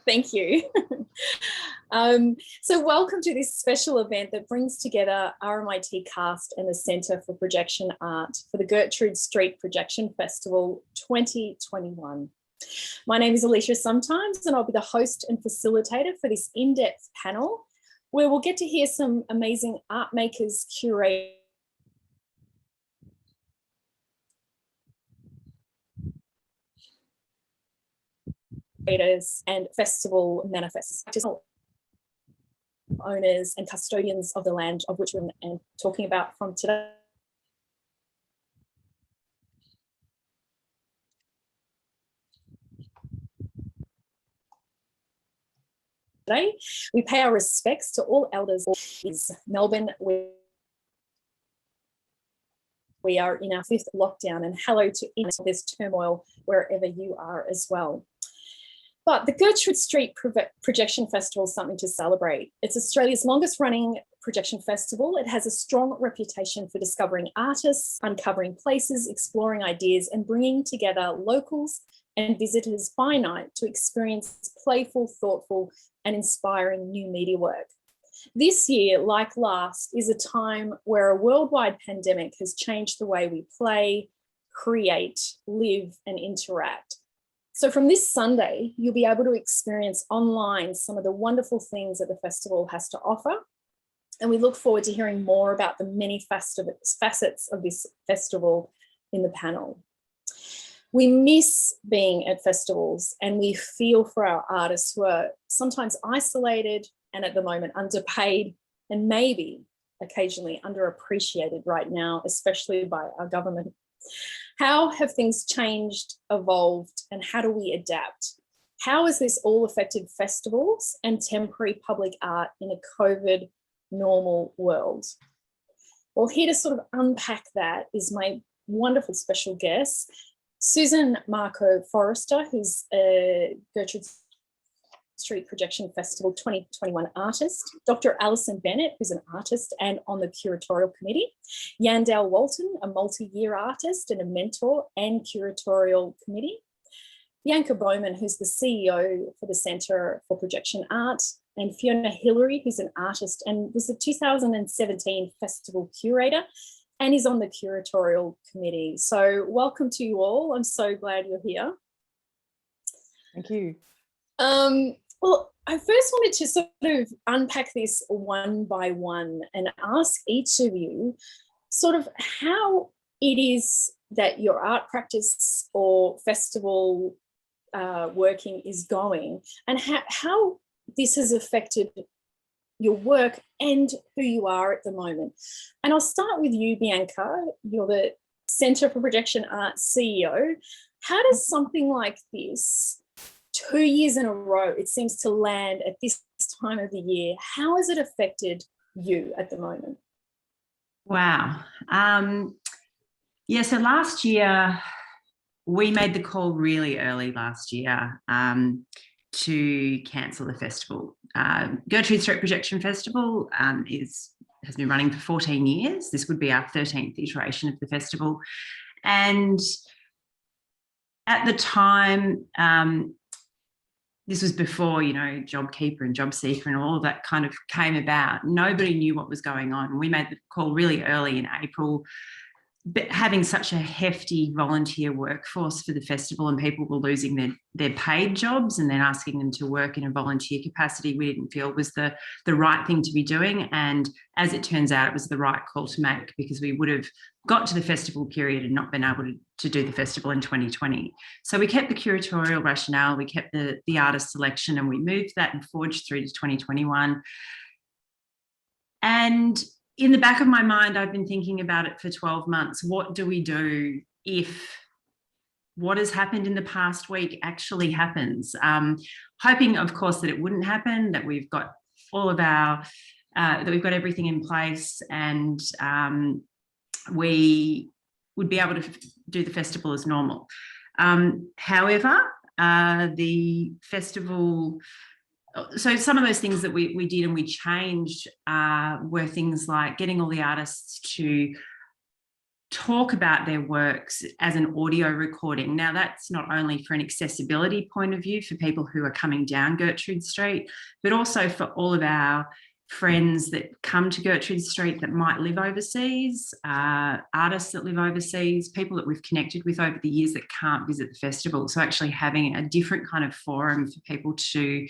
Thank you. So welcome to this special event that brings together RMIT CAST and the Centre for Projection Art for the Gertrude Street Projection Festival 2021. My name is Alicia Sometimes, and I'll be the host and facilitator for this in-depth panel, where we'll get to hear some amazing art makers, curators, and festival manifests, owners and custodians of the land of which we're talking about from today. Today, we pay our respects to all elders. Melbourne, we are in our 5th lockdown, and hello to this turmoil wherever you are as well. But the Gertrude Street Projection Festival is something to celebrate. It's Australia's longest running projection festival. It has a strong reputation for discovering artists, uncovering places, exploring ideas, and bringing together locals and visitors by night to experience playful, thoughtful, and inspiring new media work. This year, like last, is a time where a worldwide pandemic has changed the way we play, create, live, and interact. So from this Sunday, you'll be able to experience online some of the wonderful things that the festival has to offer. And we look forward to hearing more about the many facets of this festival in the panel. We miss being at festivals, and we feel for our artists who are sometimes isolated and at the moment underpaid, and maybe occasionally underappreciated right now, especially by our government. How have things changed, evolved, and how do we adapt? How has this all affected festivals and temporary public art in a COVID normal world? Well, here to sort of unpack that is my wonderful special guest, Susan Maco Forrester, who's a Gertrude Street Projection Festival 2021 artist, Dr. Alison Bennett, who's an artist and on the Curatorial Committee, Yandell Walton, a multi-year artist and a mentor and Curatorial Committee, Bianca Bowman, who's the CEO for the Centre for Projection Art, and Fiona Hillary, who's an artist and was the 2017 Festival Curator and is on the Curatorial Committee. So welcome to you all. I'm so glad you're here. Thank you. Well, I first wanted to sort of unpack this one by one and ask each of you sort of how it is that your art practice or festival working is going, and how this has affected your work and who you are at the moment. And I'll start with you, Bianca. You're the Centre for Projection Art CEO. How does something like this, 2 years in a row, it seems to land at this time of the year, how has it affected you at the moment? Wow. Yeah, so last year, we made the call really early last year to cancel the festival. Gertrude Street Projection Festival has been running for 14 years. This would be our 13th iteration of the festival. And at the time, this was before, you know, JobKeeper and JobSeeker and all of that kind of came about. Nobody knew what was going on. We made the call really early in April, but having such a hefty volunteer workforce for the festival and people were losing their paid jobs and then asking them to work in a volunteer capacity, we didn't feel was the right thing to be doing. And as it turns out, it was the right call to make, because we would have got to the festival period and not been able to do the festival in 2020. So we kept the curatorial rationale, we kept the artist selection, and we moved that and forged through to 2021. And in the back of my mind, I've been thinking about it for 12 months. What do we do if what has happened in the past week actually happens? Hoping, of course, that it wouldn't happen, that we've got all of our, that we've got everything in place, and we would be able to do the festival as normal. However, the festival, so some of those things that we did and we changed were things like getting all the artists to talk about their works as an audio recording. Now, that's not only for an accessibility point of view for people who are coming down Gertrude Street, but also for all of our friends that come to Gertrude Street that might live overseas, artists that live overseas, people that we've connected with over the years that can't visit the festival. So actually having a different kind of forum for people to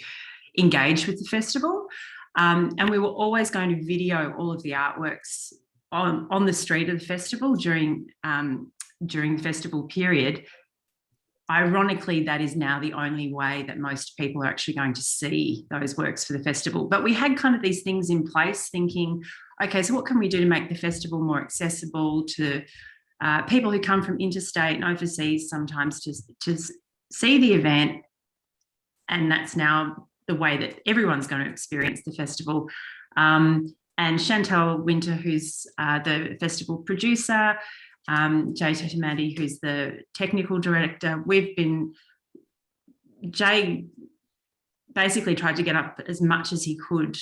engage with the festival. And we were always going to video all of the artworks on the street of the festival during the festival period. Ironically, that is now the only way that most people are actually going to see those works for the festival. But we had kind of these things in place thinking, okay, so what can we do to make the festival more accessible to people who come from interstate and overseas sometimes to see the event? And that's now the way that everyone's going to experience the festival. And Chantal Winter, who's the festival producer, Jay Tetamadi, who's the technical director. Jay basically tried to get up as much as he could.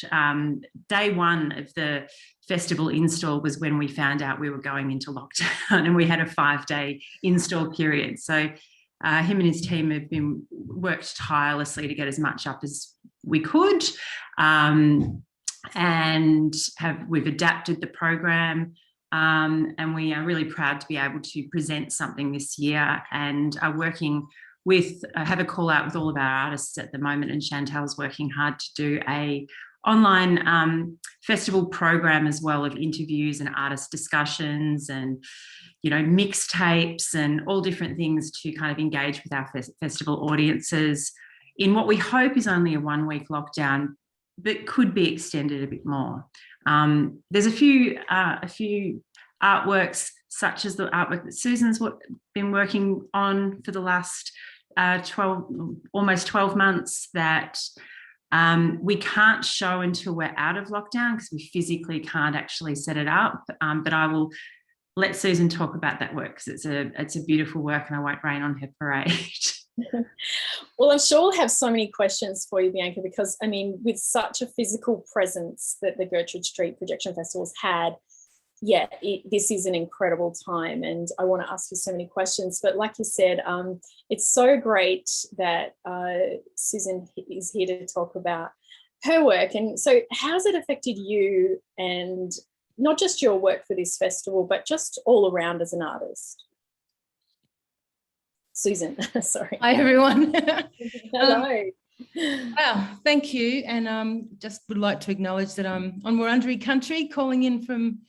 Day one of the festival install was when we found out we were going into lockdown, and we had a 5-day install period. So him and his team have worked tirelessly to get as much up as we could. And we've adapted the program, and we are really proud to be able to present something this year, and are working with, have a call out with all of our artists at the moment, and Chantal's working hard to do a online festival program as well, of interviews and artist discussions and, you know, mixtapes and all different things to kind of engage with our festival audiences in what we hope is only a 1-week lockdown, but could be extended a bit more. There's a few artworks, such as the artwork that Susan's been working on for the last almost 12 months, that we can't show until we're out of lockdown because we physically can't actually set it up. But I will let Susan talk about that work because it's a beautiful work, and I won't rain on her parade. Well, I'm sure we'll have so many questions for you, Bianca, because, I mean, with such a physical presence that the Gertrude Street Projection Festival's had, this is an incredible time, and I want to ask you so many questions. But like you said, it's so great that Susan is here to talk about her work. And so how's it affected you, and not just your work for this festival, but just all around as an artist? Susan, sorry. Hi, everyone. Hello. Wow, thank you. And just would like to acknowledge that I'm on Wurundjeri country, calling in from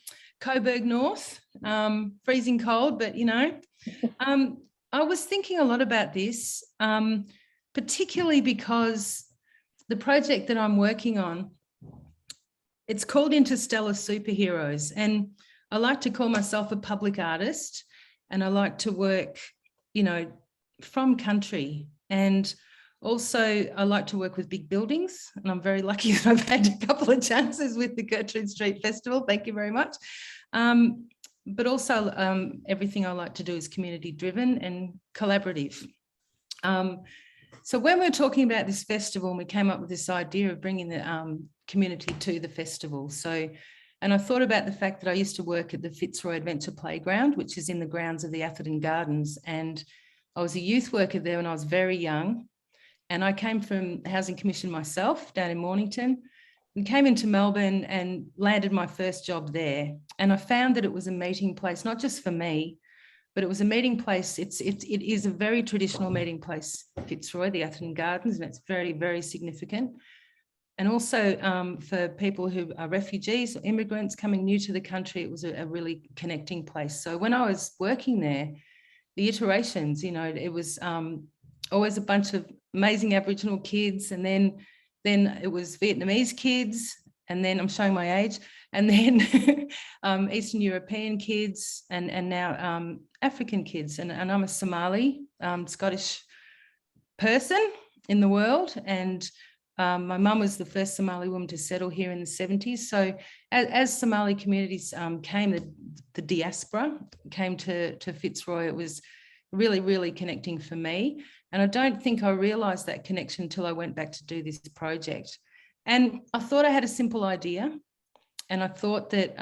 Coburg North, freezing cold, but, you know. I was thinking a lot about this, particularly because the project that I'm working on, it's called Interstellar Superheroes. And I like to call myself a public artist, and I like to work, you know, from country. And also I like to work with big buildings, and I'm very lucky that I've had a couple of chances with the Gertrude Street Festival. Thank you very much. But also everything I like to do is community driven and collaborative. So when we're talking about this festival, and we came up with this idea of bringing the community to the festival. And I thought about the fact that I used to work at the Fitzroy Adventure Playground, which is in the grounds of the Atherton Gardens. And I was a youth worker there when I was very young. And I came from the Housing Commission myself down in Mornington, and came into Melbourne and landed my first job there. And I found that it was a meeting place, not just for me, but it was a meeting place. It is a very traditional meeting place, Fitzroy, the Atherton Gardens, and it's very, very significant. And also for people who are refugees or immigrants coming new to the country, it was a really connecting place. So when I was working there, the iterations, you know, it was always a bunch of amazing Aboriginal kids, and then it was Vietnamese kids, and then I'm showing my age, and then Eastern European kids, and now African kids. And I'm a Somali, Scottish person in the world, and my mum was the first Somali woman to settle here in the 70s. So as Somali communities came, the diaspora came to Fitzroy, it was really, really connecting for me. And I don't think I realised that connection until I went back to do this project. And I thought I had a simple idea, and I thought that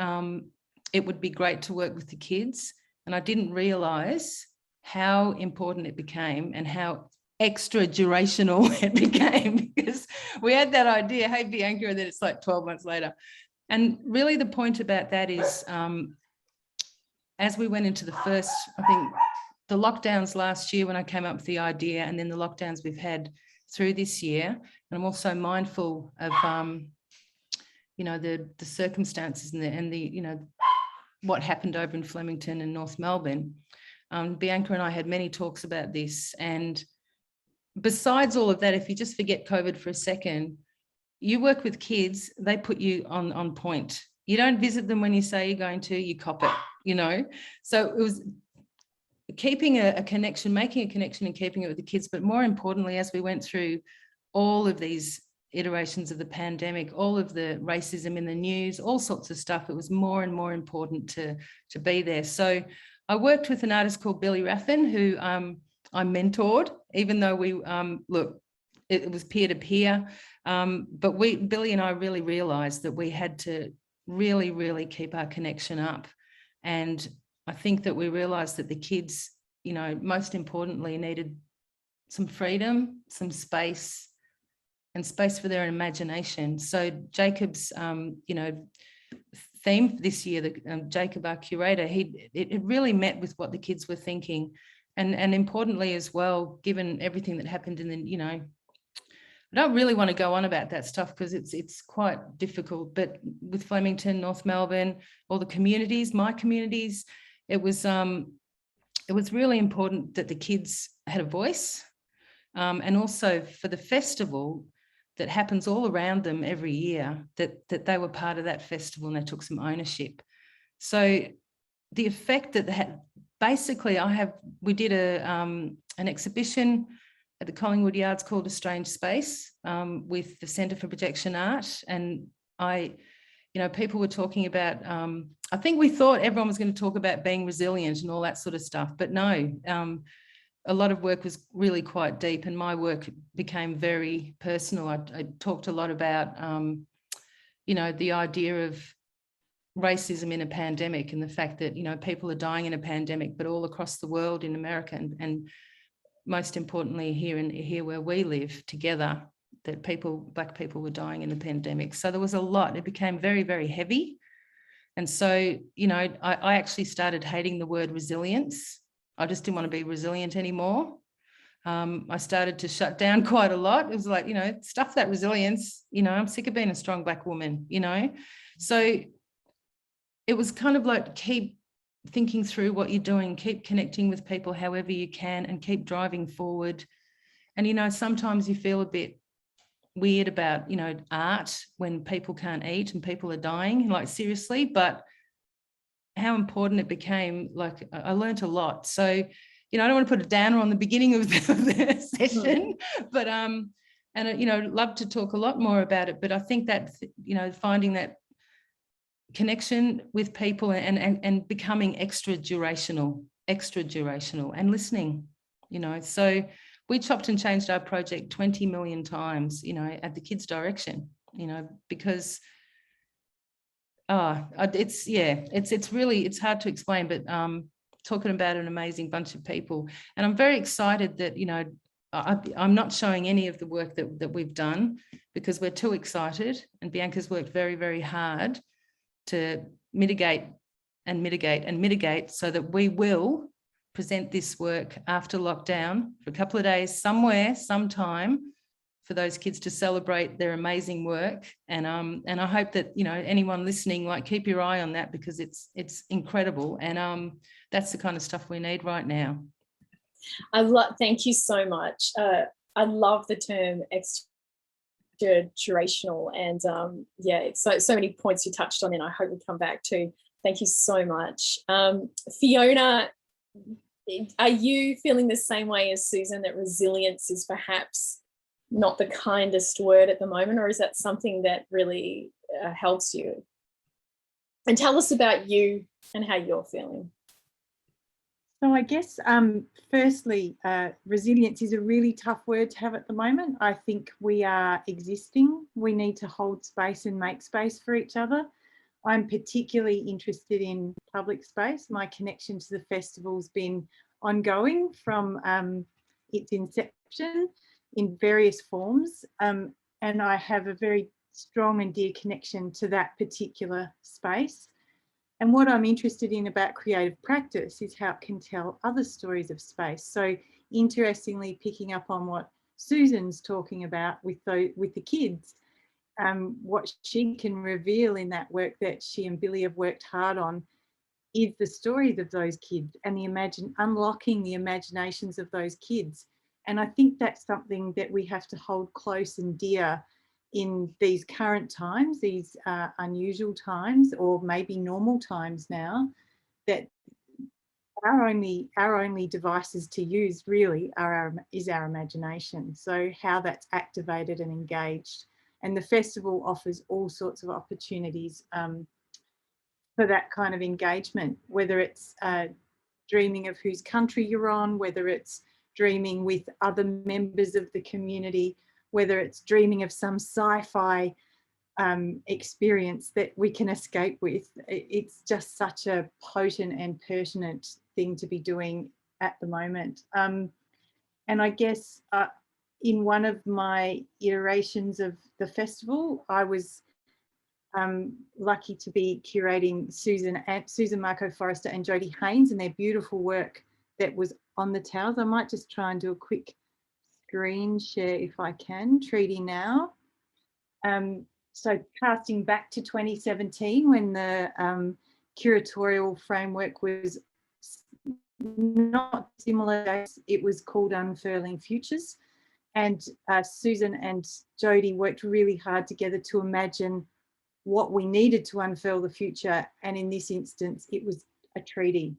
it would be great to work with the kids. and I didn't realise how important it became and how extra durational it became, because we had that idea, hey Bianca, and then it's like 12 months later. And really the point about that is, as we went into the first, I think the lockdowns last year when I came up with the idea, and then the lockdowns we've had through this year, and I'm also mindful of you know, the circumstances and the you know, what happened over in Flemington and North Melbourne. Bianca and I had many talks about this, and besides all of that, if you just forget COVID for a second, you work with kids, they put you on point. You don't visit them when you say you're going to, you cop it, you know. So it was keeping a connection, making a connection and keeping it with the kids. But more importantly, as we went through all of these iterations of the pandemic, all of the racism in the news, all sorts of stuff, it was more and more important to be there. So I worked with an artist called Billy Raffin, who I mentored, even though we, look, it was peer-to-peer, but Billy and I really realised that we had to really, really keep our connection up. And I think that we realised that the kids, you know, most importantly needed some freedom, some space, and space for their imagination. So Jacob's, you know, theme this year, that Jacob, our curator, it really met with what the kids were thinking. And importantly as well, given everything that happened in the, you know, I don't really want to go on about that stuff because it's quite difficult, but with Flemington, North Melbourne, all the communities, my communities, it was really important that the kids had a voice, and also for the festival that happens all around them every year, that they were part of that festival and they took some ownership. So the effect that they had, basically we did an exhibition at the Collingwood Yards called A Strange Space, with the Centre for Projection Art. And you know, people were talking about, I think we thought everyone was going to talk about being resilient and all that sort of stuff, but no, a lot of work was really quite deep, and my work became very personal. I talked a lot about, you know, the idea of racism in a pandemic, and the fact that, you know, people are dying in a pandemic, but all across the world, in America, and most importantly here where we live together, that black people were dying in the pandemic. So there was a lot. It became very, very heavy. And so, you know, I actually started hating the word resilience. I just didn't want to be resilient anymore. I started to shut down quite a lot. It was like, you know, stuff that resilience, you know, I'm sick of being a strong black woman, you know. So it was kind of like, keep thinking through what you're doing, keep connecting with people however you can, and keep driving forward. And, you know, sometimes you feel a bit weird about, you know, art when people can't eat and people are dying, like seriously, but how important it became, like I learned a lot. So, you know, I don't want to put a downer on the beginning of the session, but and you know, love to talk a lot more about it. But I think that, you know, finding that connection with people and becoming extra durational and listening, you know. So we chopped and changed our project 20 million times, you know, at the kids' direction, you know, because it's really hard to explain, but talking about an amazing bunch of people. And I'm very excited that, you know, I'm not showing any of the work that we've done because we're too excited, and Bianca's worked very, very hard to mitigate so that we will present this work after lockdown for a couple of days somewhere, sometime, for those kids to celebrate their amazing work. And I hope that, you know, anyone listening, like, keep your eye on that, because it's incredible. And that's the kind of stuff we need right now. Thank you so much. I love the term durational, and yeah, it's so many points you touched on, and I hope we come back to. Thank you so much. Fiona, are you feeling the same way as Susan, that resilience is perhaps not the kindest word at the moment, or is that something that really helps you? And tell us about you and how you're feeling. So I guess, firstly, resilience is a really tough word to have at the moment. I think we are existing. We need to hold space and make space for each other. I'm particularly interested in public space. My connection to the festival's been ongoing from its inception in various forms. And I have a very strong and dear connection to that particular space. And what I'm interested in about creative practice is how it can tell other stories of space. So interestingly, picking up on what Susan's talking about with the kids, what she can reveal in that work that she and Billy have worked hard on is the stories of those kids and unlocking the imaginations of those kids. And I think that's something that we have to hold close and dear in these current times, these unusual times, or maybe normal times now, that our only devices to use really is our imagination. So how that's activated and engaged. And the festival offers all sorts of opportunities for that kind of engagement, whether it's dreaming of whose country you're on, whether it's dreaming with other members of the community, whether it's dreaming of some sci-fi experience that we can escape with. It's just such a potent and pertinent thing to be doing at the moment. And I guess in one of my iterations of the festival, I was lucky to be curating Susan Maco Forrester and Jodie Haynes and their beautiful work that was on the towers. I might just try and do a quick screen share if I can. Treaty now. So casting back to 2017 when the curatorial framework was not similar, it was called Unfurling Futures. And Susan and Jodie worked really hard together to imagine what we needed to unfurl the future. And in this instance, it was a treaty.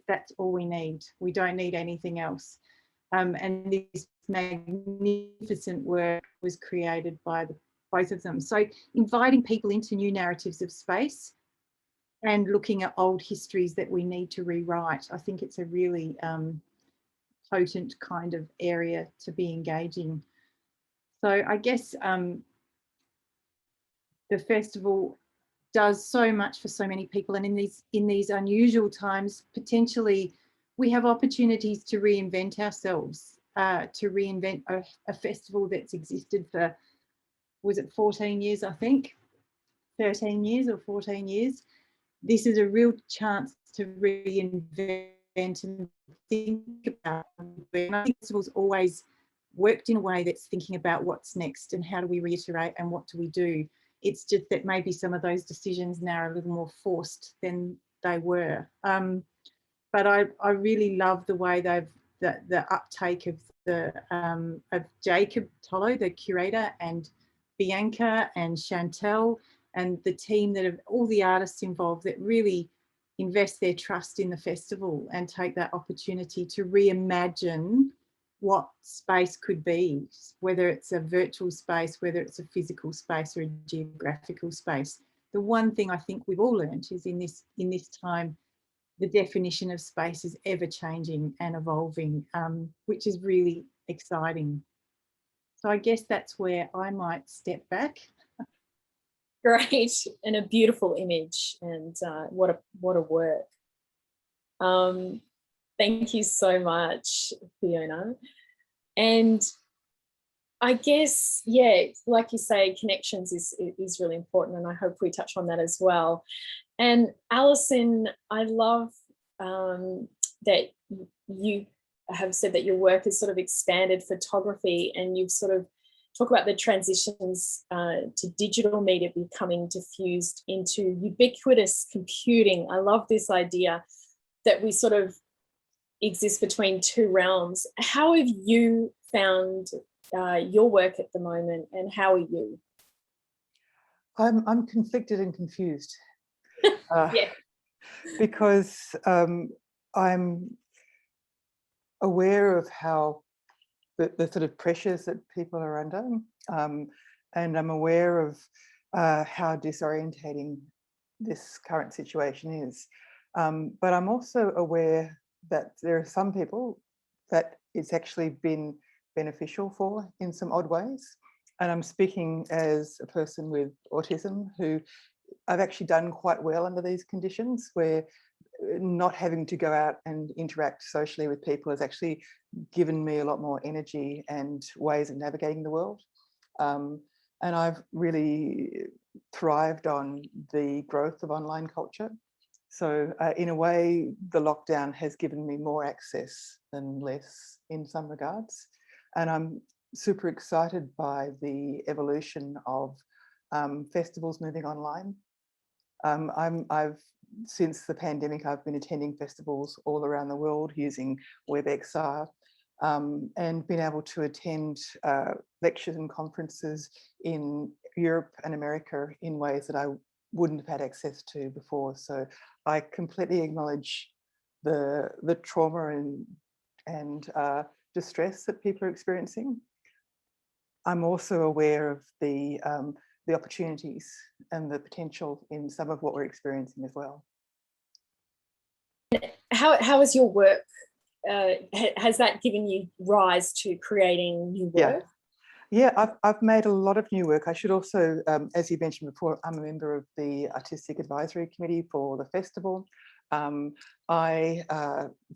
That's all we need. We don't need anything else. And this magnificent work was created by both of them. So inviting people into new narratives of space and looking at old histories that we need to rewrite. I think it's a really potent kind of area to be engaging. So I guess the festival does so much for so many people, and in these unusual times, potentially we have opportunities to reinvent ourselves, to reinvent a festival that's existed for, was it 14 years, I think, 13 years or 14 years. This is a real chance to reinvent and think about it. And I think festivals always worked in a way that's thinking about what's next and how do we reiterate and what do we do. It's just that maybe some of those decisions now are a little more forced than they were. But I really love the way the uptake of of Jacob Tollo, the curator, and Bianca and Chantel and the team that have all the artists involved that really invest their trust in the festival and take that opportunity to reimagine what space could be, whether it's a virtual space, whether it's a physical space or a geographical space. The one thing I think we've all learned is in this time, the definition of space is ever changing and evolving, which is really exciting. So I guess that's where I might step back. Great, and a beautiful image, and what a work. Thank you so much, Fiona. And I guess, yeah, like you say, connections is really important, and I hope we touch on that as well. And Alison, I love that you have said that your work has sort of expanded photography, and you've sort of talk about the transitions to digital media becoming diffused into ubiquitous computing. I love this idea that we sort of exist between two realms. How have you found your work at the moment, and how are you? I'm conflicted and confused. Yeah. Because I'm aware of how the sort of pressures that people are under, and I'm aware of how disorientating this current situation is. But I'm also aware that there are some people that it's actually been beneficial for in some odd ways. And I'm speaking as a person with autism who I've actually done quite well under these conditions, where not having to go out and interact socially with people has actually given me a lot more energy and ways of navigating the world. And I've really thrived on the growth of online culture. So in a way, the lockdown has given me more access than less in some regards. And I'm super excited by the evolution of festivals moving online. Since the pandemic, I've been attending festivals all around the world using WebXR, and been able to attend lectures and conferences in Europe and America in ways that I wouldn't have had access to before. So I completely acknowledge the trauma and distress that people are experiencing. I'm also aware of the opportunities and the potential in some of what we're experiencing as well. How is your work? Has that given you rise to creating new work? Yeah, I've made a lot of new work. I should also, as you mentioned before, I'm a member of the Artistic Advisory Committee for the festival. I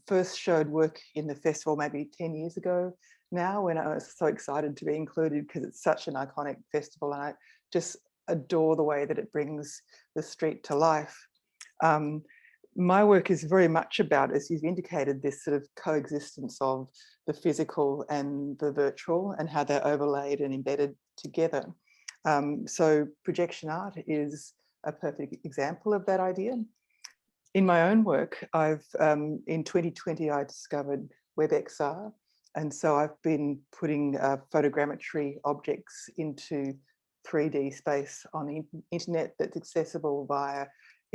first showed work in the festival maybe 10 years ago now, when I was so excited to be included because it's such an iconic festival, and I just adore the way that it brings the street to life. My work is very much about, as you've indicated, this sort of coexistence of the physical and the virtual and how they're overlaid and embedded together. So projection art is a perfect example of that idea. In my own work, in 2020, I discovered WebXR. And so I've been putting photogrammetry objects into 3D space on the internet that's accessible via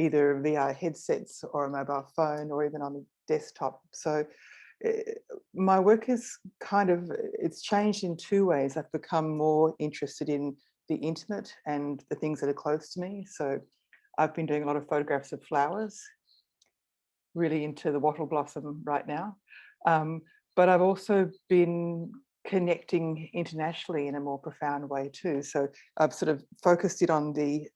either VR headsets or a mobile phone or even on a desktop. So my work is it's changed in two ways. I've become more interested in the intimate and the things that are close to me. So I've been doing a lot of photographs of flowers, really into the wattle blossom right now. But I've also been connecting internationally in a more profound way too. So I've sort of focused it on the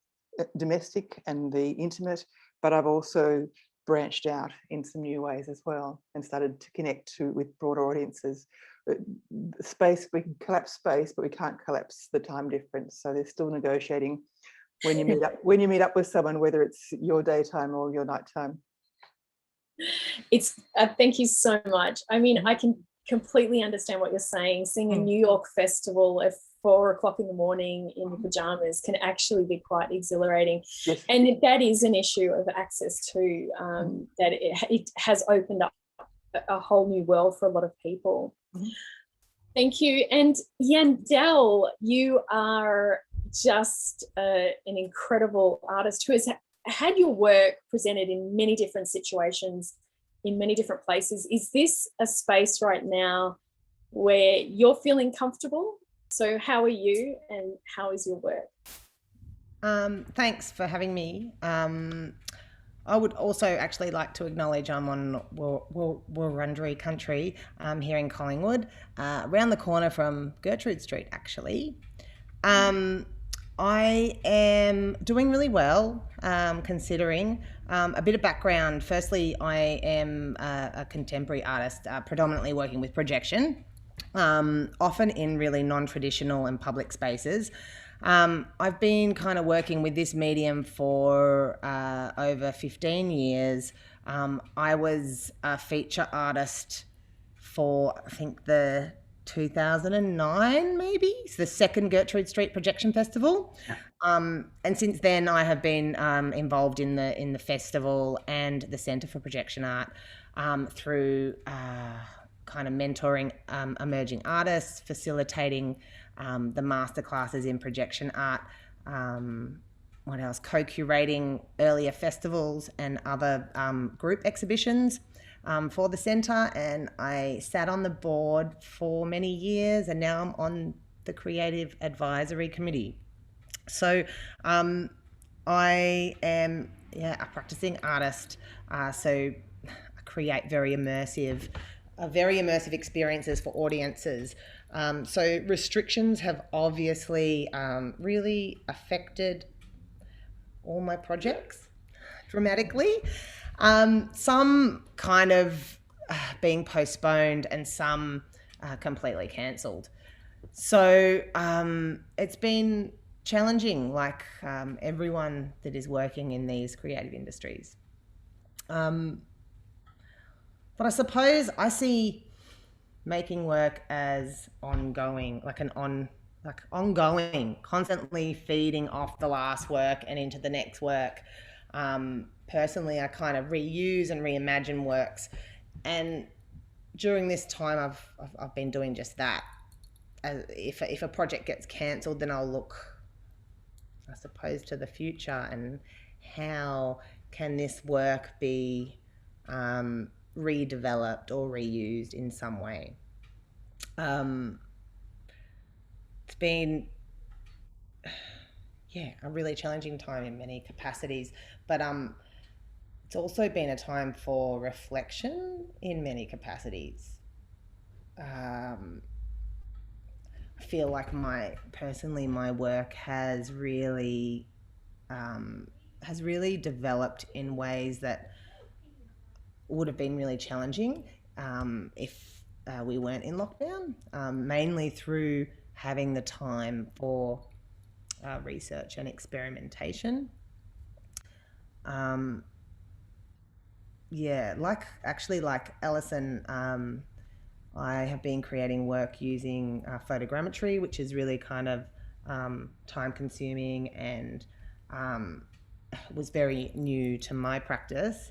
domestic and the intimate, but I've also branched out in some new ways as well and started to connect with broader audiences. Space, we can collapse space, but we can't collapse the time difference. So they're still negotiating when you meet up with someone, whether it's your daytime or your nighttime. It's thank you so much. I mean, I can completely understand what you're saying. Seeing a New York festival at 4 o'clock in the morning in your pajamas can actually be quite exhilarating. Yes. And that is an issue of access to, that it has opened up a whole new world for a lot of people. Thank you. And Yandell, you are just an incredible artist who has had your work presented in many different situations, in many different places. Is this a space right now where you're feeling comfortable? So how are you and how is your work? Thanks for having me. I would also actually like to acknowledge I'm on Wurundjeri country here in Collingwood, around the corner from Gertrude Street actually. I am doing really well, considering. A bit of background. Firstly, I am a contemporary artist, predominantly working with projection, often in really non-traditional and public spaces. I've been kind of working with this medium for over 15 years. I was a feature artist for, I think, the 2009 maybe, it's the second Gertrude Street Projection Festival, and since then I have been involved in the festival and the Centre for Projection Art through kind of mentoring emerging artists, facilitating the masterclasses in projection art, what else, co-curating earlier festivals and other group exhibitions for the centre, and I sat on the board for many years, and now I'm on the Creative Advisory Committee. So I am a practicing artist, so I create very immersive experiences for audiences. So restrictions have obviously really affected all my projects dramatically. Some kind of being postponed and some completely cancelled. So it's been challenging, like everyone that is working in these creative industries. But I suppose I see making work as ongoing, ongoing, constantly feeding off the last work and into the next work. Personally, I kind of reuse and reimagine works, and during this time, I've been doing just that. If a project gets cancelled, then I'll look, I suppose, to the future and how can this work be redeveloped or reused in some way. It's been, a really challenging time in many capacities, but it's also been a time for reflection in many capacities. I feel like my work has really developed in ways that would have been really challenging if we weren't in lockdown, mainly through having the time for research and experimentation. Like Alison, I have been creating work using photogrammetry, which is really kind of time consuming and was very new to my practice.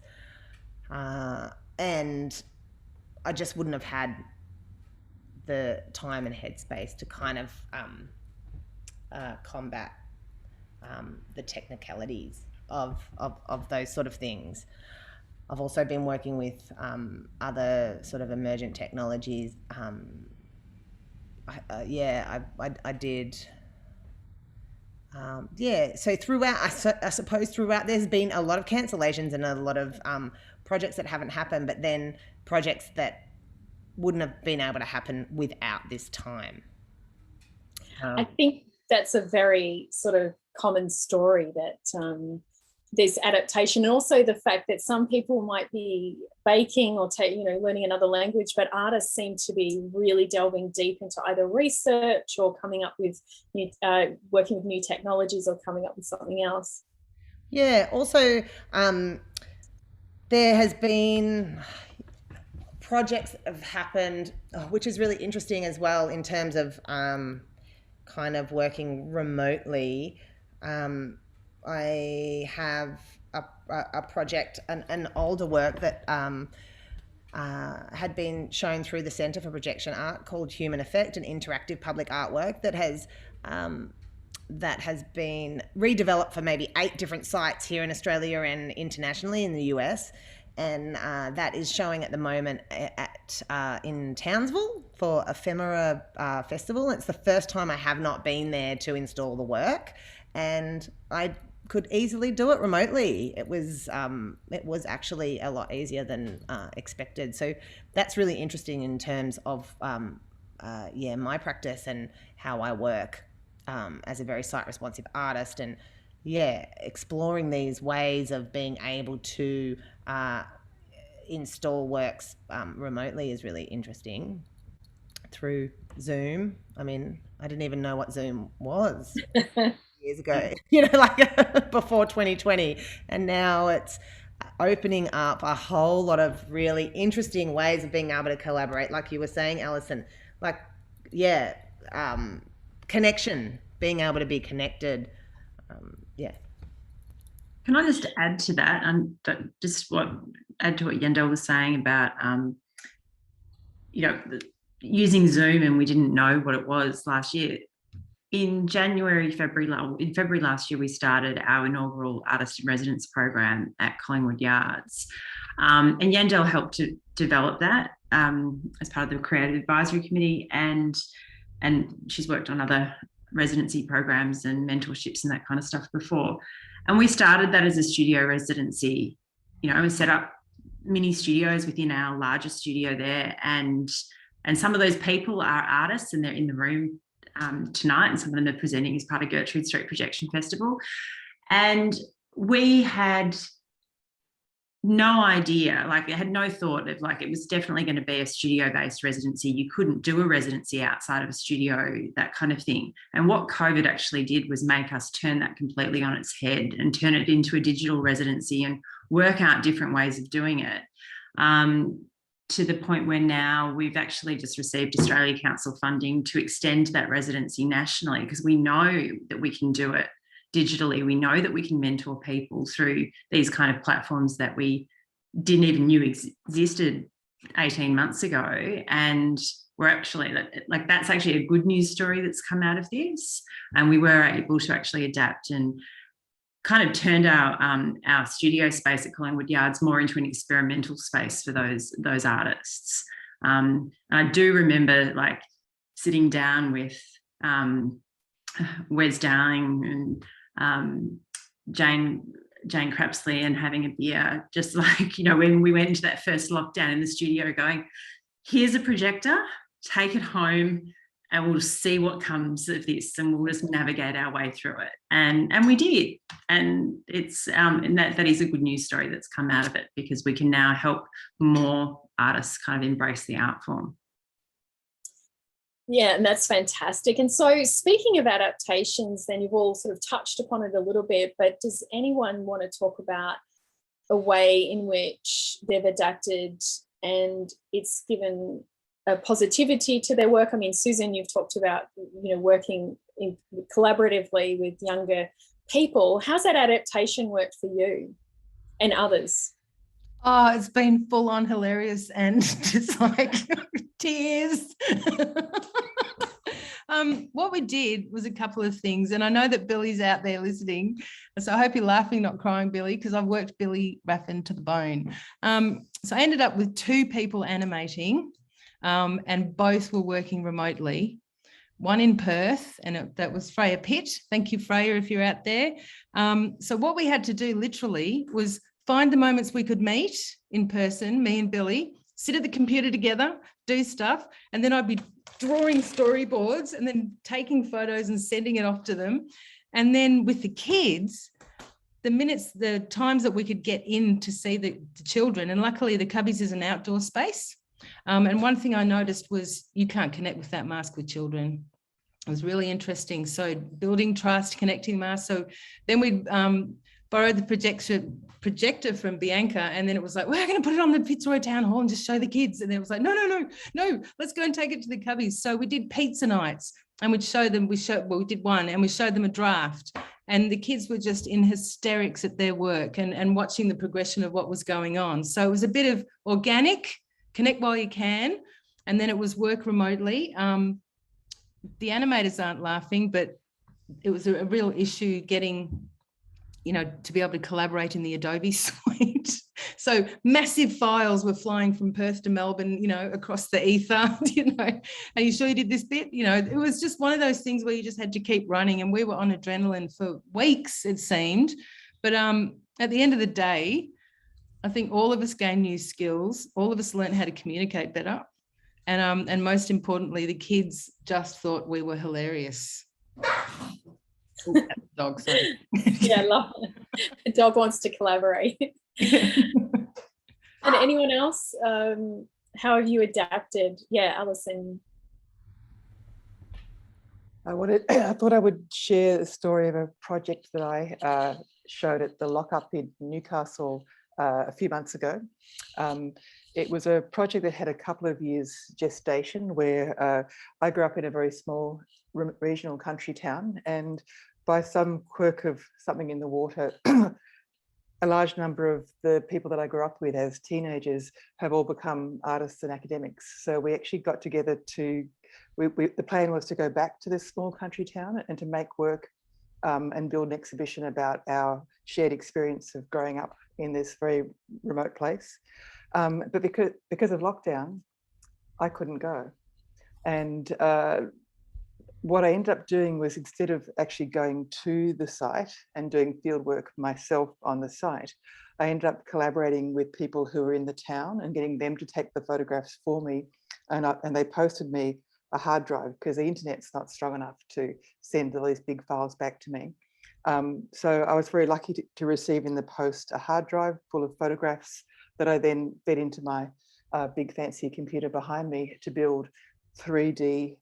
And I just wouldn't have had the time and headspace to kind of combat the technicalities of those sort of things. I've also been working with other sort of emergent technologies. I did. So throughout, I suppose throughout, there's been a lot of cancellations and a lot of projects that haven't happened, but then projects that wouldn't have been able to happen without this time. I think that's a very sort of common story, that there's adaptation, and also the fact that some people might be baking or learning another language, but artists seem to be really delving deep into either research or coming up with working with new technologies or coming up with something else. Yeah. Also, there has been projects that have happened, which is really interesting as well in terms of kind of working remotely. I have a project, an older work that had been shown through the Centre for Projection Art called Human Effect, an interactive public artwork that has been redeveloped for maybe 8 different sites here in Australia and internationally in the US. And that is showing at the moment in Townsville for Ephemera Festival. It's the first time I have not been there to install the work, and I could easily do it remotely. It was actually a lot easier than expected. So that's really interesting in terms of my practice and how I work as a very site responsive artist, and exploring these ways of being able to install works remotely is really interesting through Zoom. I mean, I didn't even know what Zoom was years ago, before 2020, and now it's opening up a whole lot of really interesting ways of being able to collaborate, like you were saying, Alison, connection, being able to be connected. Can I just add to that, and add to what Yandell was saying about using Zoom, and we didn't know what it was last year. In February last year, we started our inaugural Artist in Residence program at Collingwood Yards. And Yandell helped to develop that as part of the Creative Advisory Committee, and she's worked on other residency programs and mentorships and that kind of stuff before. And we started that as a studio residency. We set up mini studios within our larger studio there, and some of those people are artists, and they're in the room tonight, and some of them are presenting as part of Gertrude Street Projection Festival. And we had no idea, like I had no thought of like it was definitely going to be a studio-based residency. You couldn't do a residency outside of a studio, that kind of thing. And what COVID actually did was make us turn that completely on its head and turn it into a digital residency and work out different ways of doing it. To the point where now we've actually just received Australia Council funding to extend that residency nationally, because we know that we can do it digitally. We know that we can mentor people through these kind of platforms that we didn't even know existed 18 months ago. And we're actually, like, that's actually a good news story that's come out of this. And we were able to actually adapt and kind of turned our studio space at Collingwood Yards more into an experimental space for those artists. And I do remember like sitting down with Wes Dowling and Jane Crapsley and having a beer, just like, you know, when we went into that first lockdown in the studio, going, here's a projector, take it home, and we'll see what comes of this, and we'll just navigate our way through it. And we did. And it's and that is a good news story that's come out of it, because we can now help more artists kind of embrace the art form. Yeah, and that's fantastic. And so speaking of adaptations, then you've all sort of touched upon it a little bit, but does anyone want to talk about a way in which they've adapted and it's given a positivity to their work? I mean, Susan, you've talked about, you know, working collaboratively with younger people. How's that adaptation worked for you and others? Oh, it's been full on hilarious and just like tears. What we did was a couple of things, and I know that Billy's out there listening, so I hope you're laughing, not crying, Billy, because I've worked Billy Raffin to the bone. So I ended up with 2 people animating, and both were working remotely. One in Perth, and that was Freya Pitt. Thank you, Freya, if you're out there. So what we had to do literally was find the moments we could meet in person, me and Billy, sit at the computer together, do stuff, and then I'd be drawing storyboards and then taking photos and sending it off to them. And then with the kids, the times that we could get in to see the children, and luckily the Cubbies is an outdoor space. And one thing I noticed was you can't connect with that mask with children. It was really interesting. So building trust, connecting mask. So then we'd borrow the projector from Bianca, and then it was like, we're going to put it on the Fitzroy Town Hall and just show the kids. And it was like, no, let's go and take it to the Cubbies. So we did pizza nights, and we'd show them, we did one, and we showed them a draft, and the kids were just in hysterics at their work and watching the progression of what was going on. So it was a bit of organic, connect while you can, and then it was work remotely. The animators aren't laughing, but it was a real issue getting, you know, to be able to collaborate in the Adobe suite. So massive files were flying from Perth to Melbourne, you know, across the ether, you know, are you sure you did this bit? You know, it was just one of those things where you just had to keep running, and we were on adrenaline for weeks, it seemed. But at the end of the day, I think all of us gained new skills. All of us learned how to communicate better. And most importantly, the kids just thought we were hilarious. Dog, sorry. Yeah, love it. The dog wants to collaborate. And anyone else? How have you adapted? Yeah, Alison. I thought I would share the story of a project that I showed at the Lockup in Newcastle a few months ago. It was a project that had a couple of years gestation, where I grew up in a very small regional country town, and by some quirk of something in the water, a large number of the people that I grew up with as teenagers have all become artists and academics. So we actually got together to, the plan was to go back to this small country town and to make work and build an exhibition about our shared experience of growing up in this very remote place. But because of lockdown, I couldn't go. And what I ended up doing was, instead of actually going to the site and doing field work myself on the site, I ended up collaborating with people who were in the town and getting them to take the photographs for me. And they posted me a hard drive, because the internet's not strong enough to send all these big files back to me. So I was very lucky to receive in the post a hard drive full of photographs that I then fed into my big fancy computer behind me to build 3D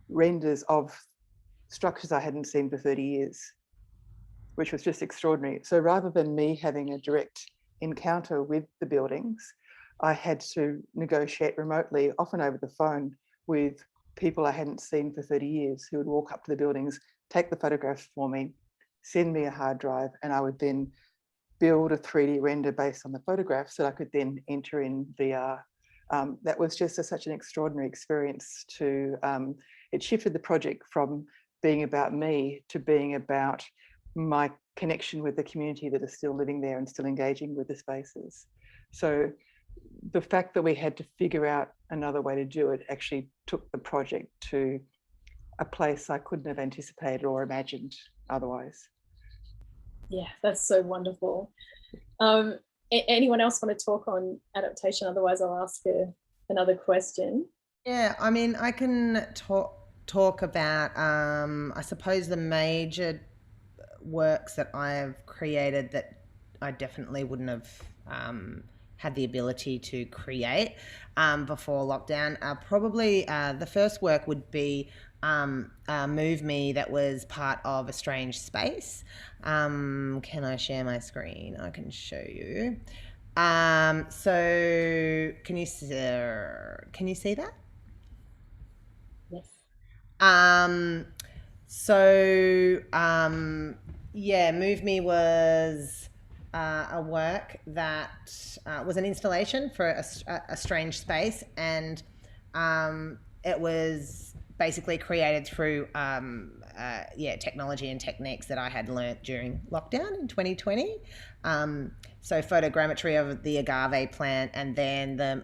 renders of structures I hadn't seen for 30 years, which was just extraordinary. So rather than me having a direct encounter with the buildings, I had to negotiate remotely, often over the phone, with people I hadn't seen for 30 years who would walk up to the buildings, take the photographs for me, send me a hard drive, and I would then build a 3D render based on the photographs that I could then enter in VR. That was just such an extraordinary experience. It shifted the project from being about me to being about my connection with the community that is still living there and still engaging with the spaces. So the fact that we had to figure out another way to do it actually took the project to a place I couldn't have anticipated or imagined otherwise. Yeah, that's so wonderful. Anyone else want to talk on adaptation? Otherwise, I'll ask another question. Yeah, I mean, I can talk about, I suppose, the major works that I've created that I definitely wouldn't have had the ability to create before lockdown. Probably the first work would be Move Me, that was part of A Strange Space. Can I share my screen? I can show you. So can you see that? Yes. Yeah, Move Me was a work that was an installation for a strange space, and it was basically created through technology and techniques that I had learnt during lockdown in 2020. So photogrammetry of the agave plant, and then the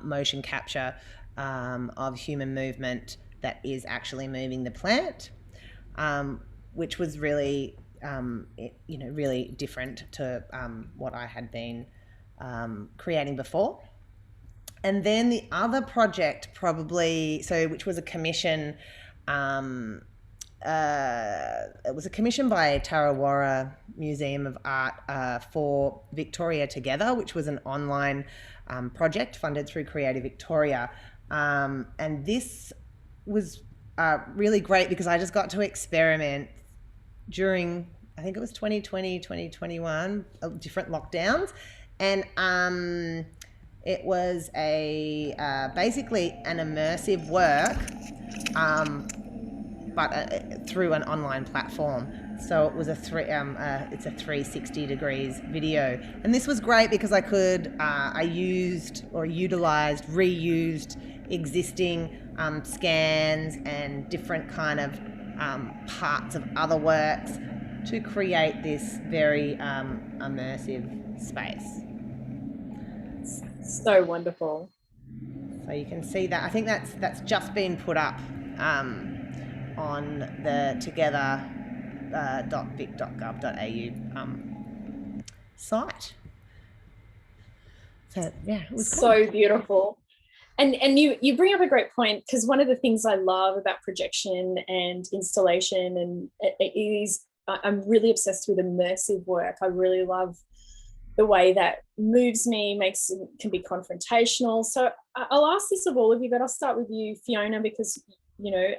motion capture of human movement that is actually moving the plant, which was really really different to what I had been creating before. And then the other project which was a commission, it was a commission by Tarawara Museum of Art for Victoria Together, which was an online project funded through Creative Victoria. And this was really great because I just got to experiment during, I think it was 2020, 2021, different lockdowns. And it was basically an immersive work, but through an online platform. So it was it's a 360 degrees video. And this was great because I reused existing scans and different kind of parts of other works to create this very immersive space. So wonderful. So you can see that. I think that's just been put up on the together.vic.gov.au site. So yeah, it was so cool. Beautiful. And you bring up a great point, because one of the things I love about projection and installation and I'm really obsessed with immersive work. I really love the way that moves me, can be confrontational. So I'll ask this of all of you, but I'll start with you, Fiona, because you're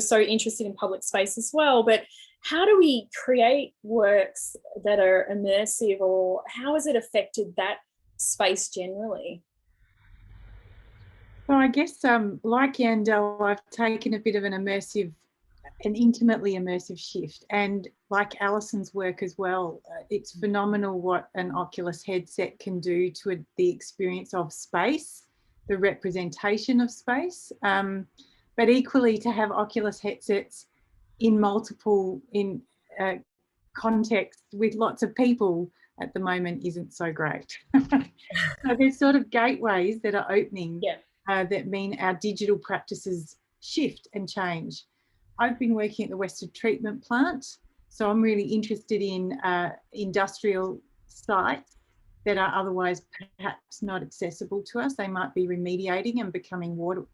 so interested in public space as well. But how do we create works that are immersive, or how has it affected that space generally? Well, I guess like Yandell, I've taken a bit of an intimately immersive shift, and like Alison's work as well, it's phenomenal what an Oculus headset can do to the experience of space, the representation of space, but equally to have Oculus headsets in multiple contexts with lots of people at the moment isn't so great. So there's sort of gateways that are opening, that mean our digital practices shift and change. I've been working at the Western Treatment Plant, so I'm really interested in industrial sites that are otherwise perhaps not accessible to us. They might be remediating and becoming water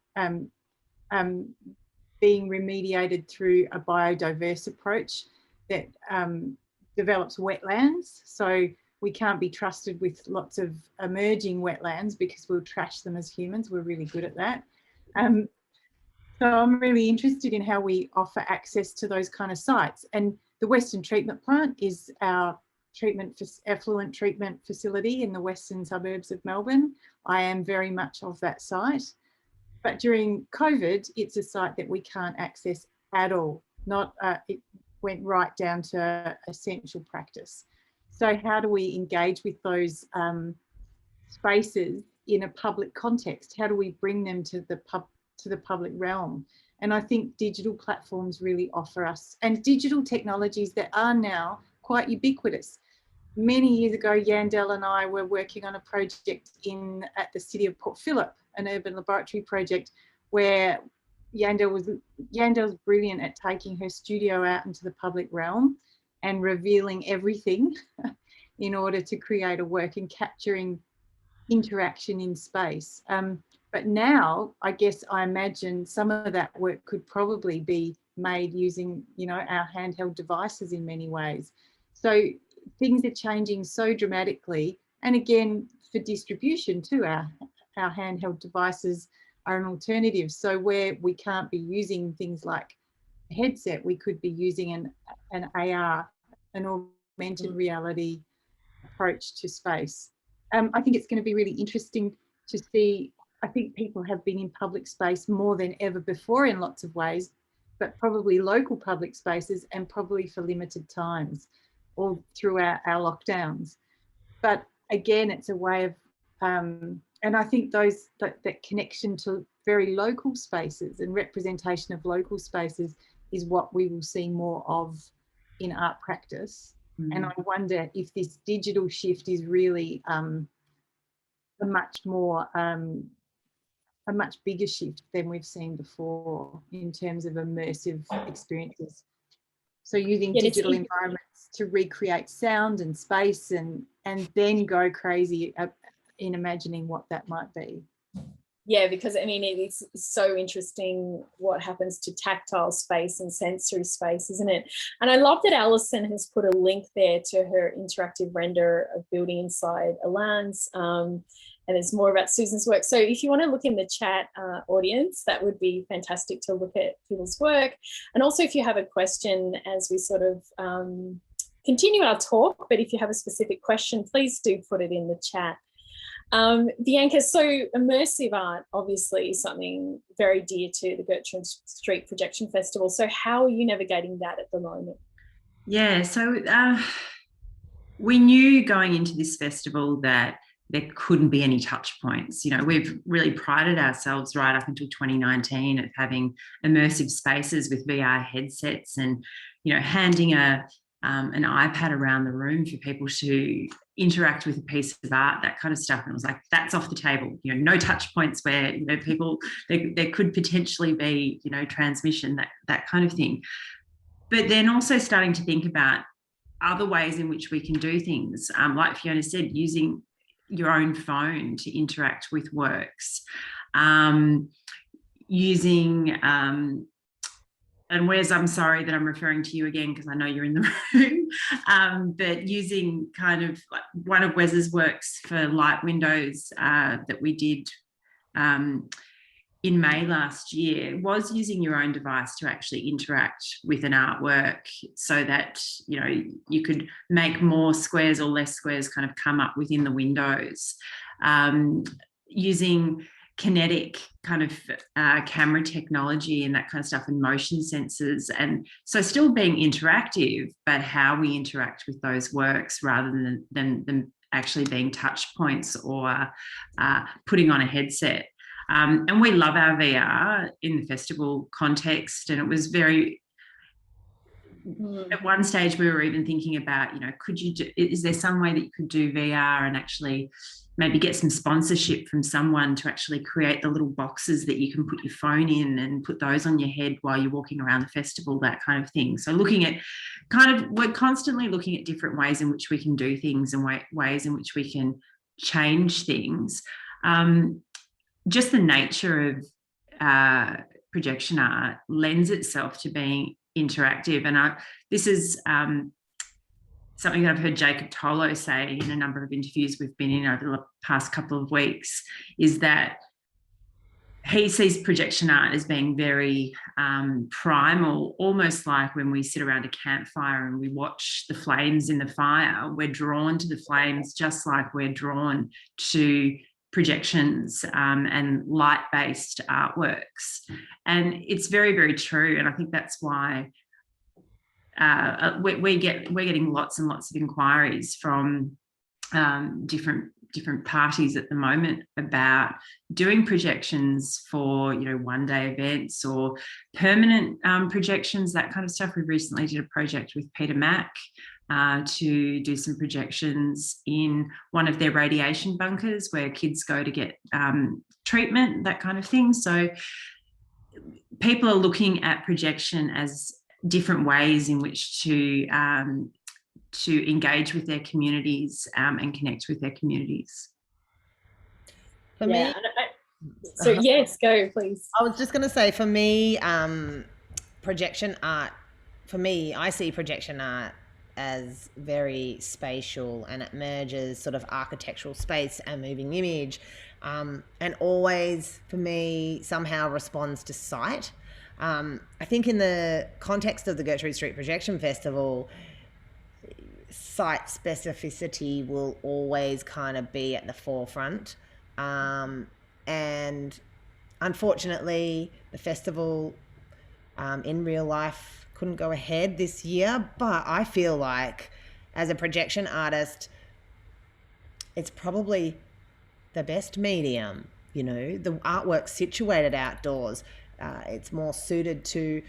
being remediated through a biodiverse approach that develops wetlands. So we can't be trusted with lots of emerging wetlands because we'll trash them as humans. We're really good at that. So I'm really interested in how we offer access to those kind of sites. And the Western Treatment Plant is our effluent treatment facility in the western suburbs of Melbourne. I am very much of that site. But during COVID, it's a site that we can't access at all. It went right down to essential practice. So how do we engage with those spaces in a public context? How do we bring them to the public realm? And I think digital platforms really offer us, and digital technologies that are now quite ubiquitous. Many years ago, Yandell and I were working on a project at the city of Port Phillip, an urban laboratory project where Yandell's brilliant at taking her studio out into the public realm and revealing everything in order to create a work and capturing interaction in space. But now, I guess I imagine some of that work could probably be made using, our handheld devices in many ways. So things are changing so dramatically. And again, for distribution too, our handheld devices are an alternative. So where we can't be using things like a headset, we could be using an AR, an augmented reality approach to space. I think it's going to be really interesting to see. I think people have been in public space more than ever before in lots of ways, but probably local public spaces and probably for limited times all throughout our lockdowns. But again, it's a way of, and I think that connection to very local spaces and representation of local spaces is what we will see more of in art practice. And I wonder if this digital shift is really a much bigger shift than we've seen before in terms of immersive experiences. So using digital environments to recreate sound and space and then go crazy in imagining what that might be. Yeah, because I mean, it's so interesting what happens to tactile space and sensory space, isn't it? And I love that Alison has put a link there to her interactive render of building inside Alans. And it's more about Susan's work. So if you want to look in the chat audience, that would be fantastic to look at people's work. And also if you have a question as we sort of continue our talk, but if you have a specific question, please do put it in the chat. Bianca, so immersive art obviously is something very dear to the Gertrude Street Projection Festival. So how are you navigating that at the moment? Yeah, so we knew going into this festival that there couldn't be any touch points. We've really prided ourselves right up until 2019 at having immersive spaces with VR headsets and, handing an iPad around the room for people to interact with a piece of art, that kind of stuff. And it was like, that's off the table, no touch points where, people, there could potentially be, transmission, that kind of thing. But then also starting to think about other ways in which we can do things. Like Fiona said, using your own phone to interact with works, using, and Wes, I'm sorry that I'm referring to you again because I know you're in the room, but using kind of like one of Wes's works for light windows that we did in May last year was using your own device to actually interact with an artwork so that, you could make more squares or less squares kind of come up within the windows, using kinetic kind of camera technology and that kind of stuff and motion sensors. And so still being interactive, but how we interact with those works rather than actually being touch points or putting on a headset. And we love our VR in the festival context. And it was very, at one stage we were even thinking about, is there some way that you could do VR and actually maybe get some sponsorship from someone to actually create the little boxes that you can put your phone in and put those on your head while you're walking around the festival, that kind of thing. So looking at we're constantly looking at different ways in which we can do things and ways in which we can change things. Just the nature of projection art lends itself to being interactive. And this is something that I've heard Jacob Tolo say in a number of interviews we've been in over the past couple of weeks, is that he sees projection art as being very primal, almost like when we sit around a campfire and we watch the flames in the fire. We're drawn to the flames just like we're drawn to projections and light-based artworks. And it's very, very true. And I think that's why we're getting lots and lots of inquiries from different parties at the moment about doing projections for, you know, one-day events or permanent projections, that kind of stuff. We recently did a project with Peter Mack to do some projections in one of their radiation bunkers where kids go to get treatment, that kind of thing. So people are looking at projection as different ways in which to engage with their communities and connect with their communities. For me, so yes, go please. I was just going to say, for me, projection art, for me, I see projection art as very spatial, and it merges sort of architectural space and moving image, and always, for me, somehow responds to sight. I think in the context of the Gertrude Street Projection Festival, site specificity will always kind of be at the forefront. And unfortunately, the festival in real life couldn't go ahead this year, but I feel like as a projection artist, it's probably the best medium. You know, the artwork's situated outdoors. It's more suited to,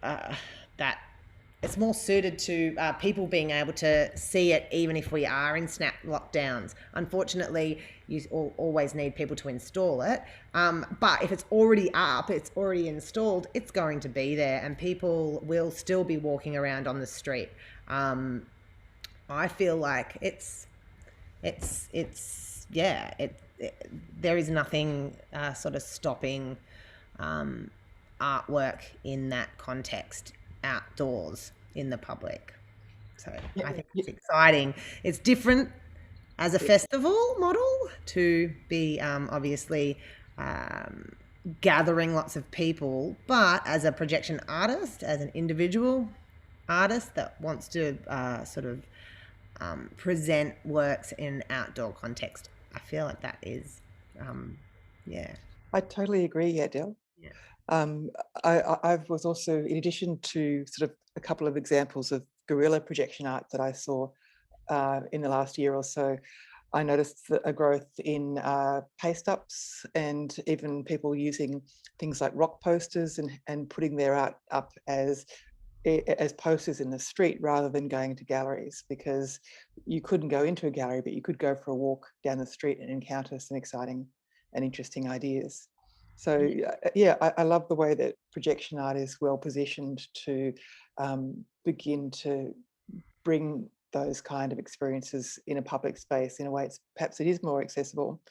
that it's more suited to people being able to see it even if we are in snap lockdowns. Unfortunately, you always need people to install it. But if it's already up, it's already installed, it's going to be there and people will still be walking around on the street. I feel like there is nothing sort of stopping artwork in that context outdoors in the public. So I think it's exciting. It's different as a festival model to be obviously gathering lots of people, but as a projection artist, as an individual artist that wants to sort of present works in an outdoor context, I feel like that is, I totally agree, Yandell. I was also, in addition to sort of a couple of examples of guerrilla projection art that I saw in the last year or so, I noticed a growth in paste-ups and even people using things like rock posters and putting their art up as posters in the street rather than going to galleries, because you couldn't go into a gallery, but you could go for a walk down the street and encounter some exciting and interesting ideas. So yeah, I love the way that projection art is well positioned to begin to bring those kind of experiences in a public space in a way perhaps it is more accessible.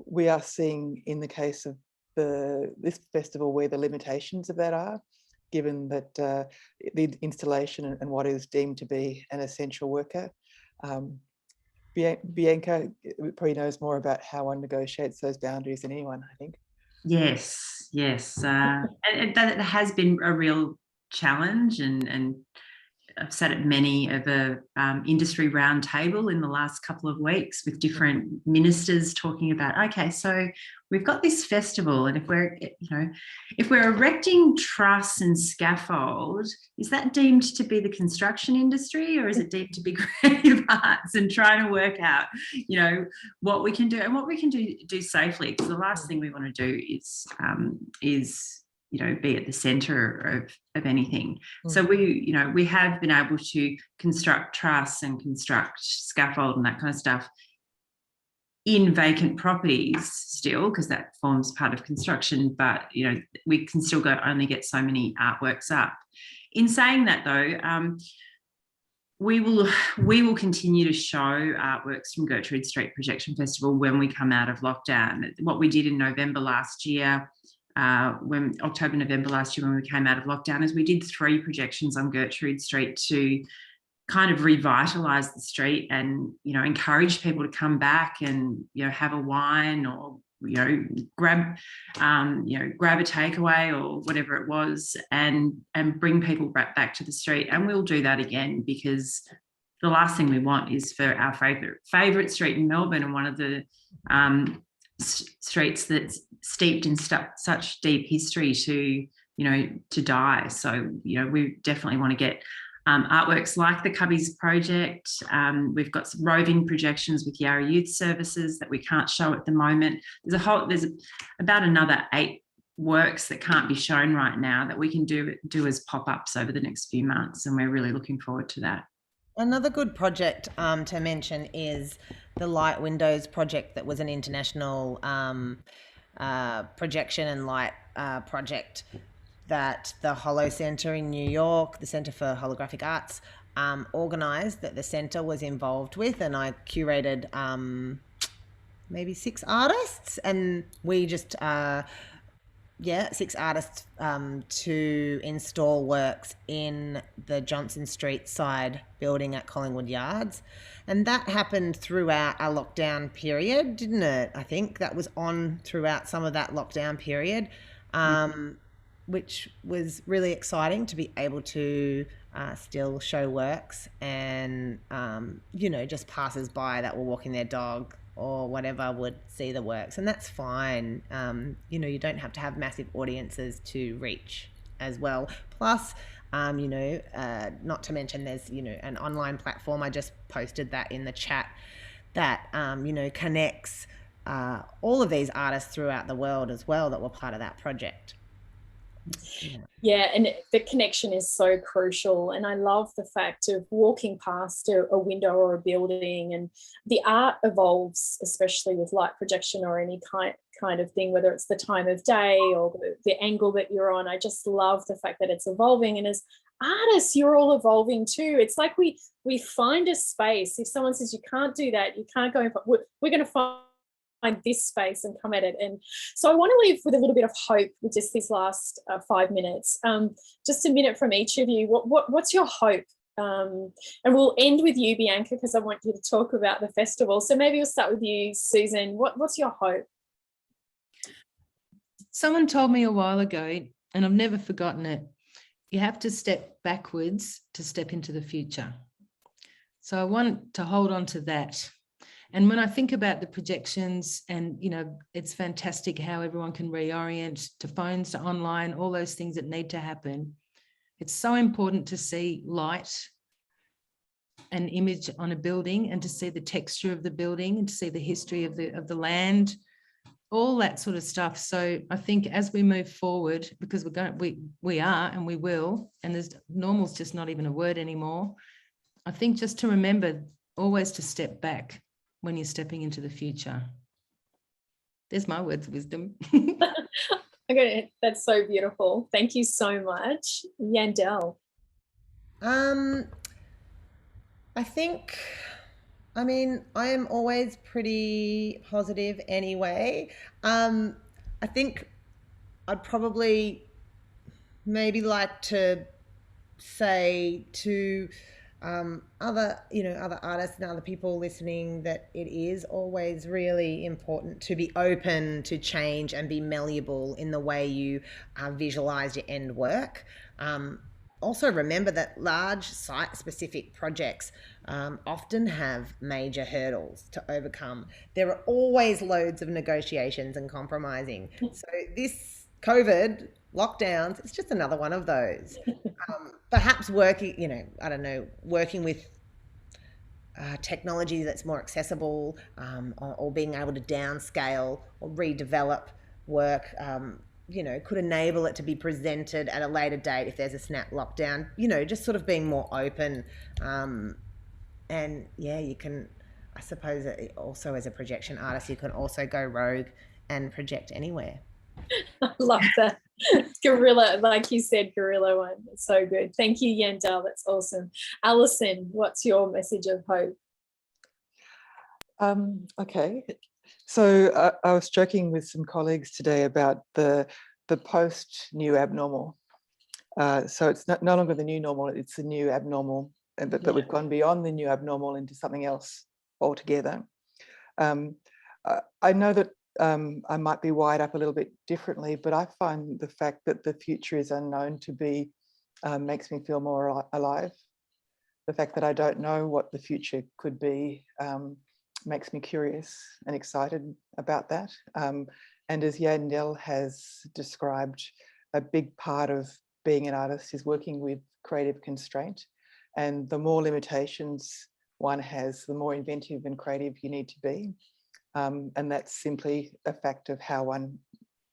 We are seeing in the case of this festival where the limitations of that are, given that the installation and what is deemed to be an essential worker. Bianca probably knows more about how one negotiates those boundaries than anyone, I think. Yes. And that has been a real challenge, and I've sat at many of a industry roundtable in the last couple of weeks with different ministers talking about, okay, so we've got this festival, and if we're erecting truss and scaffold, is that deemed to be the construction industry, or is it deemed to be creative arts? And trying to work out, what we can do and what we can do safely, because the last thing we want to do is be at the centre of anything. So we have been able to construct truss and construct scaffold and that kind of stuff in vacant properties still, because that forms part of construction, but we can still only get so many artworks up. In saying that though, we will continue to show artworks from Gertrude Street Projection Festival when we come out of lockdown. What we did in November last year, when October, November last year when we came out of lockdown, is we did 3 projections on Gertrude Street to kind of revitalise the street and, encourage people to come back and, have a wine or, grab a takeaway or whatever it was, and bring people back to the street. And we'll do that again, because the last thing we want is for our favourite street in Melbourne, and one of the streets that's steeped in such deep history to die. So, we definitely want to get artworks like the Cubbies project. We've got some roving projections with Yarra Youth Services that we can't show at the moment. There's about another 8 works that can't be shown right now that we can do as pop-ups over the next few months, and we're really looking forward to that. Another good project to mention is the Light Windows project, that was an international projection and light project that the Holo Centre in New York, the Centre for Holographic Arts, organised, that the centre was involved with, and I curated maybe 6 artists, and we just 6 artists to install works in the Johnson Street side building at Collingwood Yards. And that happened throughout our lockdown period, didn't it? I think that was on throughout some of that lockdown period, which was really exciting to be able to still show works, and, just passers-by that were walking their dog or whatever would see the works, and that's fine. You don't have to have massive audiences to reach as well. Plus, not to mention there's, an online platform, I just posted that in the chat, that, connects all of these artists throughout the world as well that were part of that project. Yeah, and the connection is so crucial, and I love the fact of walking past a window or a building, and the art evolves, especially with light projection or any kind of thing, whether it's the time of day or the angle that you're on. I just love the fact that it's evolving, and as artists you're all evolving too. It's like we find a space. If someone says you can't do that, you can't go in, we're going to find this space and come at it. And so I want to leave with a little bit of hope with just these last 5 minutes. Just a minute from each of you. What's your hope? And we'll end with you, Bianca, because I want you to talk about the festival. So maybe we'll start with you, Susan. What's your hope? Someone told me a while ago, and I've never forgotten it, you have to step backwards to step into the future. So I want to hold on to that. And when I think about the projections, and, it's fantastic how everyone can reorient to phones, to online, all those things that need to happen. It's so important to see light and image on a building, and to see the texture of the building, and to see the history of the land, all that sort of stuff. So I think as we move forward, because we are and we will, and there's normal's just not even a word anymore. I think just to remember always to step back when you're stepping into the future. There's my words of wisdom. Okay, that's so beautiful. Thank you so much. Yandell. I am always pretty positive anyway. I think I'd probably maybe like to say to other artists and other people listening that it is always really important to be open to change and be malleable in the way you visualize your end work. Also remember that large site-specific projects often have major hurdles to overcome. There are always loads of negotiations and compromising. So this COVID lockdowns, it's just another one of those. Perhaps working with technology that's more accessible, or being able to downscale or redevelop work, could enable it to be presented at a later date if there's a snap lockdown, just sort of being more open. And yeah, you can, I suppose, also as a projection artist, you can also go rogue and project anywhere. I love that. Guerrilla, like you said, guerrilla one. It's so good. Thank you, Yandell. That's awesome. Alison, what's your message of hope? Okay. So I was joking with some colleagues today about the the post-new abnormal. So it's no longer the new normal, it's the new abnormal, but we've gone beyond the new abnormal into something else altogether. I know that I might be wired up a little bit differently, but I find the fact that the future is unknown to be, makes me feel more alive. The fact that I don't know what the future could be makes me curious and excited about that. And as Yandell has described, a big part of being an artist is working with creative constraint. And the more limitations one has, the more inventive and creative you need to be. And that's simply a fact of how one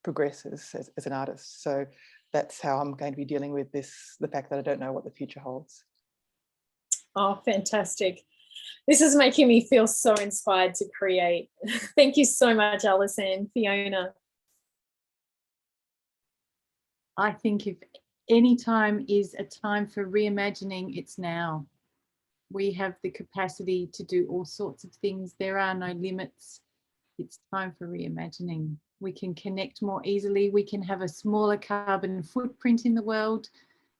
progresses as an artist. So that's how I'm going to be dealing with this, the fact that I don't know what the future holds. Oh, fantastic. This is making me feel so inspired to create. Thank you so much, Alison. Fiona. I think if any time is a time for reimagining, it's now. We have the capacity to do all sorts of things. There are no limits. It's time for reimagining. We can connect more easily. We can have a smaller carbon footprint in the world.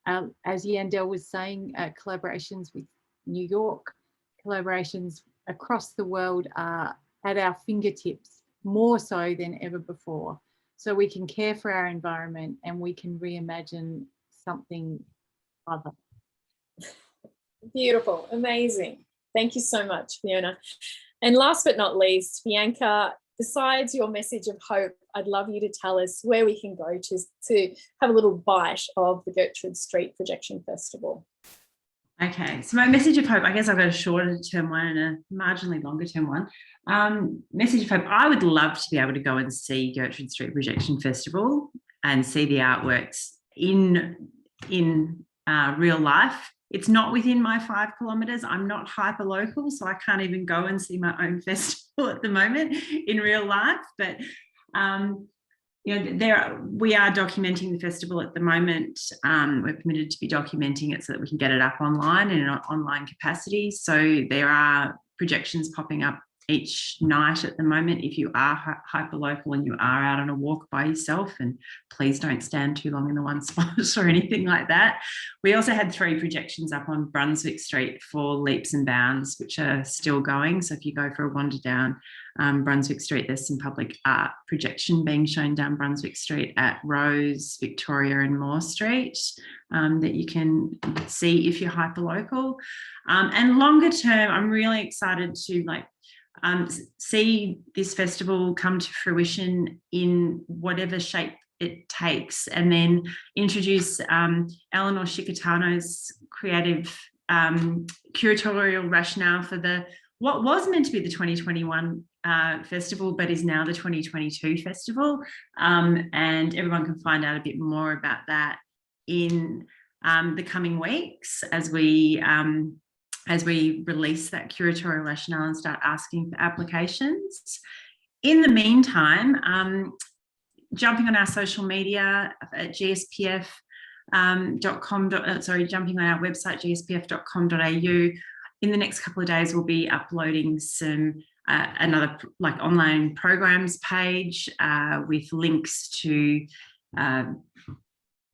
As Yandell was saying, collaborations with New York, collaborations across the world are at our fingertips, more so than ever before. So we can care for our environment and we can reimagine something other. Beautiful, amazing. Thank you so much, Fiona. And last but not least, Bianca, besides your message of hope, I'd love you to tell us where we can go to have a little bite of the Gertrude Street Projection Festival. Okay, so my message of hope, I guess I've got a shorter term one and a marginally longer term one. Message of hope, I would love to be able to go and see Gertrude Street Projection Festival and see the artworks in real life. It's not within my 5 kilometres. I'm not hyper local, so I can't even go and see my own festival at the moment in real life. But you know, we are documenting the festival at the moment. We're permitted to be documenting it so that we can get it up online in an online capacity. So there are projections popping up each night at the moment if you are hyper local and you are out on a walk by yourself, and please don't stand too long in the one spot or anything like that. We also had 3 projections up on Brunswick Street for Leaps and Bounds, which are still going. So if you go for a wander down Brunswick Street, there's some public art projection being shown down Brunswick Street at Rose, Victoria and Moore Street that you can see if you're hyper local. And longer term, I'm really excited to see this festival come to fruition in whatever shape it takes, and then introduce Eleanor Shikatano's creative curatorial rationale for what was meant to be the 2021 festival, but is now the 2022 festival. And everyone can find out a bit more about that in the coming weeks as we release that curatorial rationale and start asking for applications. In the meantime, jumping on our social media at GSPF, jumping on our website, gspf.com.au. In the next couple of days, we'll be uploading some another online programs page with links to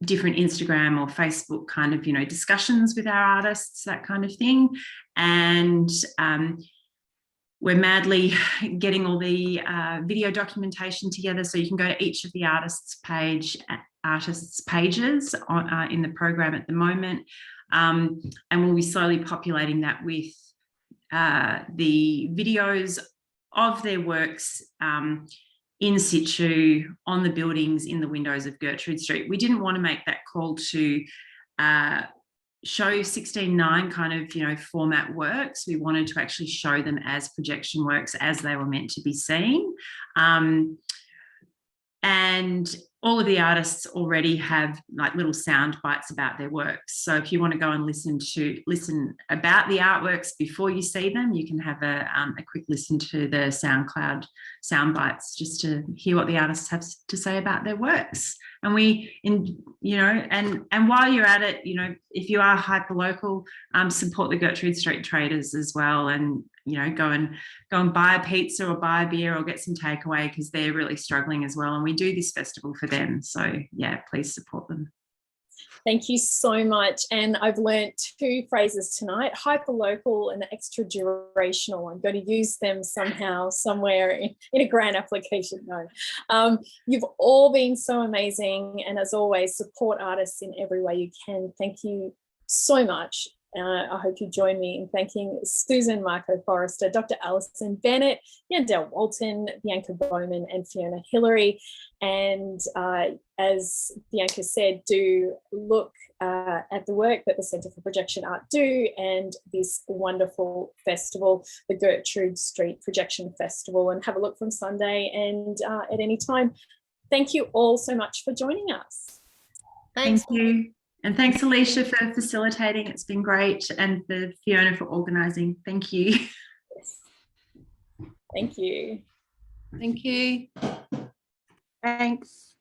different Instagram or Facebook kind of, discussions with our artists, that kind of thing. And we're madly getting all the video documentation together, so you can go to each of the artists' pages in the program at the moment. And we'll be slowly populating that with the videos of their works in situ on the buildings in the windows of Gertrude Street. We didn't want to make that call to show 16:9 kind of, format works. We wanted to actually show them as projection works as they were meant to be seen. And all of the artists already have little sound bites about their works. So if you want to go and listen about the artworks before you see them, you can have a quick listen to the SoundCloud sound bites just to hear what the artists have to say about their works. And and while you're at it, if you are hyper local, support the Gertrude Street traders as well. And you know, go and buy a pizza or buy a beer or get some takeaway, because they're really struggling as well. And we do this festival for them. So yeah, please support them. Thank you so much. And I've learned 2 phrases tonight, hyperlocal and extra durational. I'm going to use them somehow, somewhere in a grant application. No. You've all been so amazing. And as always, support artists in every way you can. Thank you so much. I hope you join me in thanking Susan, Maco, Forrester, Dr. Alison, Bennett, Yandell, Walton, Bianca, Bowman, and Fiona Hillary. And as Bianca said, do look at the work that the Centre for Projection Art do, and this wonderful festival, the Gertrude Street Projection Festival, and have a look from Sunday and at any time. Thank you all so much for joining us. Thanks. Thank you. And thanks, Alicia, for facilitating. It's been great. And for Fiona for organising. Thank you. Yes. Thank you. Thank you. Thanks.